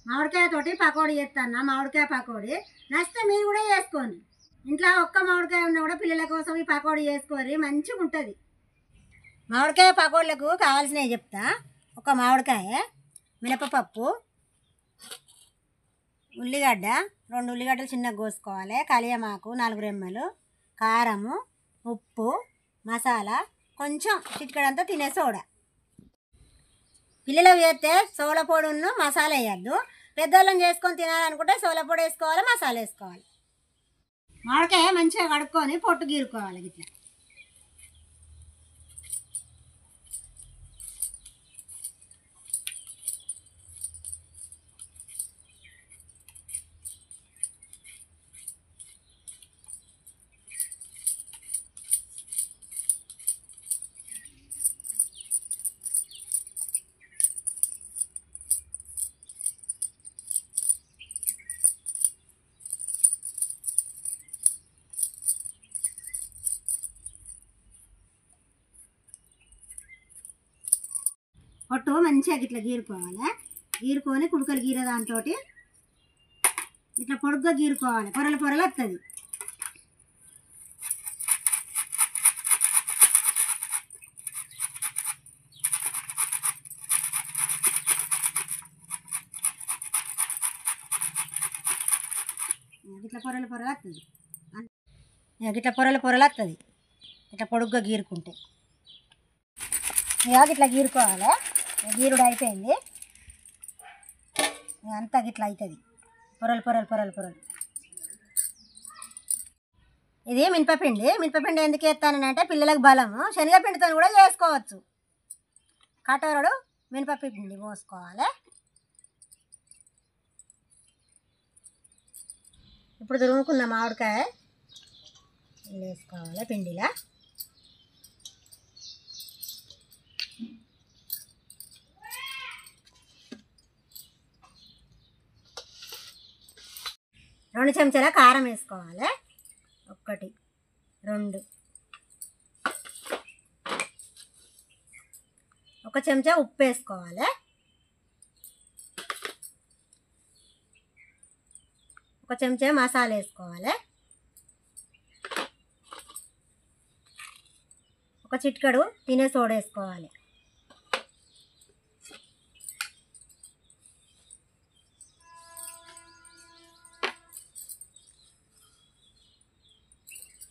మామిడికాయ తోటి పకోడీ చేస్తాను. మామిడికాయ పకోడీ నచ్చితే మీరు కూడా చేసుకోండి. ఇంట్లో ఒక్క మామిడికాయ ఉన్నా కూడా పిల్లల కోసం ఈ పకోడీ చేసుకోరి, మంచిగా ఉంటుంది. మామిడికాయ పకోడీలకు కావాల్సినవి చెప్తా. ఒక మామిడికాయ, మినపపప్పు, ఉల్లిగడ్డ 2 ఉల్లిగడ్డలు చిన్నగా కోసుకోవాలి, కలియమాకు 4 రెమ్మలు, కారము, ఉప్పు, మసాలా, కొంచెం చిటికెడంతా తినే సోడా. పిల్లలు చేస్తే సోల పొడి మసాలా వేయద్దు. పెద్దోళ్ళని చేసుకొని తినాలనుకుంటే సోల పొడి వేసుకోవాలి, మసాలా వేసుకోవాలి. మామిడికాయ మంచిగా కడుక్కొని పొట్టు గీరుకోవాలి. ఇట్లా పొట్టు మంచిగా ఇట్లా గీరుకోవాలి. గీరుకొని కుడుకలు గీరే దాంతో ఇట్లా పొడుగ్గా గీరుకోవాలి. పొరలు పొరలు వస్తుంది. ఇట్లా పొరలు పొరలు వస్తుంది. ఇట్లా పొరలు పొరలు వస్తుంది. ఇట్లా పొడుగ్గా గీరుకుంటే ఇట్లా గీరుకోవాలి. గీరుడు అయిపోయింది. అంతా గిట్లా అవుతుంది. పొరలు పొరలు పొరలు పొరలు. ఇది మినపపిండి. మినపపిండి ఎందుకు వేస్తానంటే పిల్లలకు బలము. శనగపిండితో కూడా చేసుకోవచ్చు. కటోరడు మినపపిండి పోసుకోవాలి. ఇప్పుడు తురుముకున్న మామిడికాయ వేసుకోవాలి పిండిలా. రెండు చెంచాల కారం వేసుకోవాలి. 1 2 1 చెంచా ఉప్పు వేసుకోవాలి. 1 చెంచా మసాలా వేసుకోవాలి. 1 చిటికెడు తినే సోడా వేసుకోవాలి.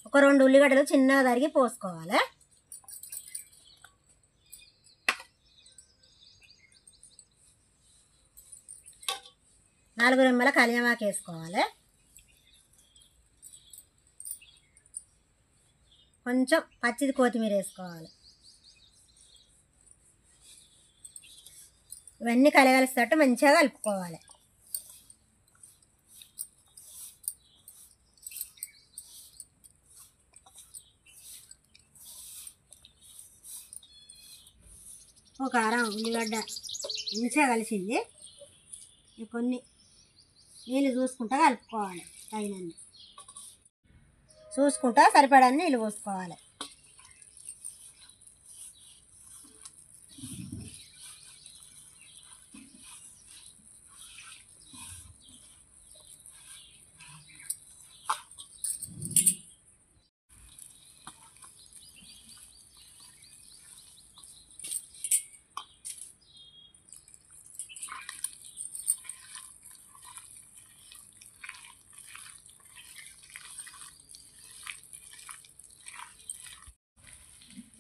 ఒక 2 ఉల్లిగడ్డలు చిన్నగా తరిగి పోసుకోవాలి. 4 రెమ్మల కలియమాకు వేసుకోవాలి. కొంచెం పచ్చిది కొత్తిమీర వేసుకోవాలి. ఇవన్నీ కలగలిసేటట్టు మంచిగా కలుపుకోవాలి. ఒక కారం ఉల్లిగడ్డ మంచిగా కలిసింది. కొన్ని నీళ్ళు చూసుకుంటా కలుపుకోవాలి. తగినన్ని చూసుకుంటా సరిపడన్ని నీళ్ళు పోసుకోవాలి.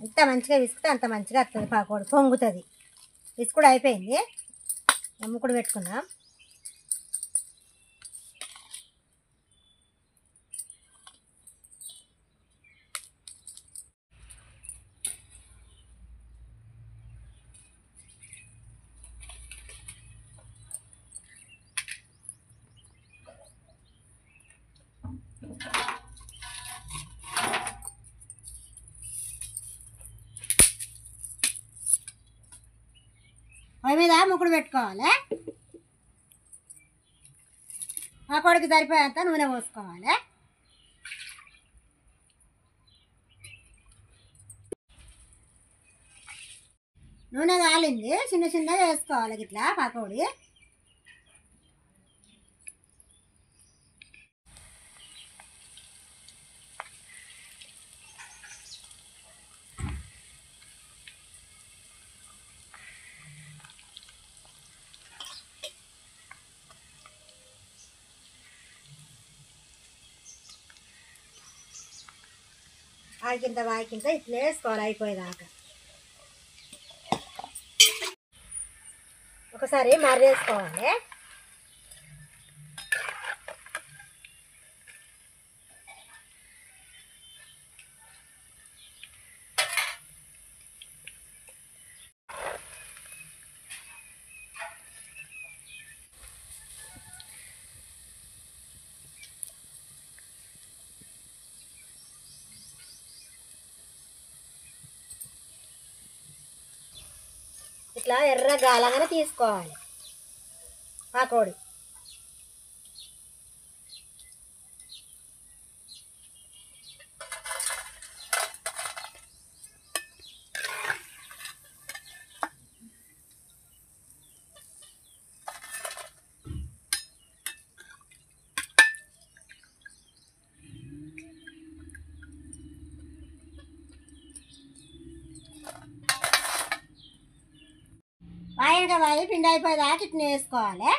ఎంత మంచిగా విసుకుతే అంత మంచిగా వస్తుంది. పకోడీ పొంగుతుంది. విసుకుడు అయిపోయింది. ముక్కుడు పెట్టుకుందాం. పొయ్యి మీద ముక్కుడు పెట్టుకోవాలి. పకోడీకి సరిపోయేంత నూనె పోసుకోవాలి. నూనె కాలింది. చిన్న చిన్నగా వేసుకోవాలి ఇట్లా పకోడీ. వాకింత ఇట్లా వేసుకోవాలి అయిపోయేదాకా. ఒకసారి మర్రేసుకోవాలి. ఇట్లా ఎర్ర గాలంగానే తీసుకోవాలి పకోడీ. వాయి పిండి అయిపోయేదాకా ఇట్లా వేసుకోవాలి.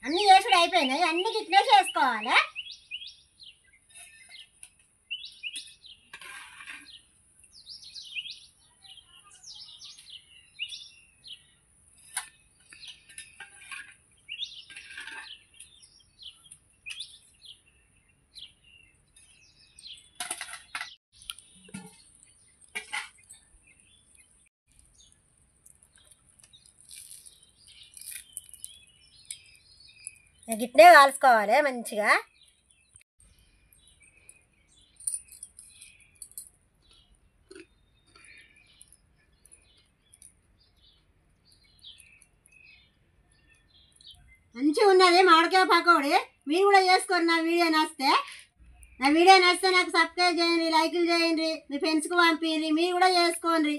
అన్నీ చేసుడు అయిపోయినాయి. అన్నీ ఇట్లే చేసుకోవాలి. గిట్నే కాల్చుకోవాలి మంచిగా. మంచిగా ఉన్నది మామిడికాయ పకోడీ. మీరు కూడా చేసుకోండి. నా వీడియో నచ్చితే నాకు సబ్స్క్రైబ్ చేయండి, లైకులు చేయండి, మీ ఫ్రెండ్స్కి పంపియండి. మీరు కూడా చేసుకోండి.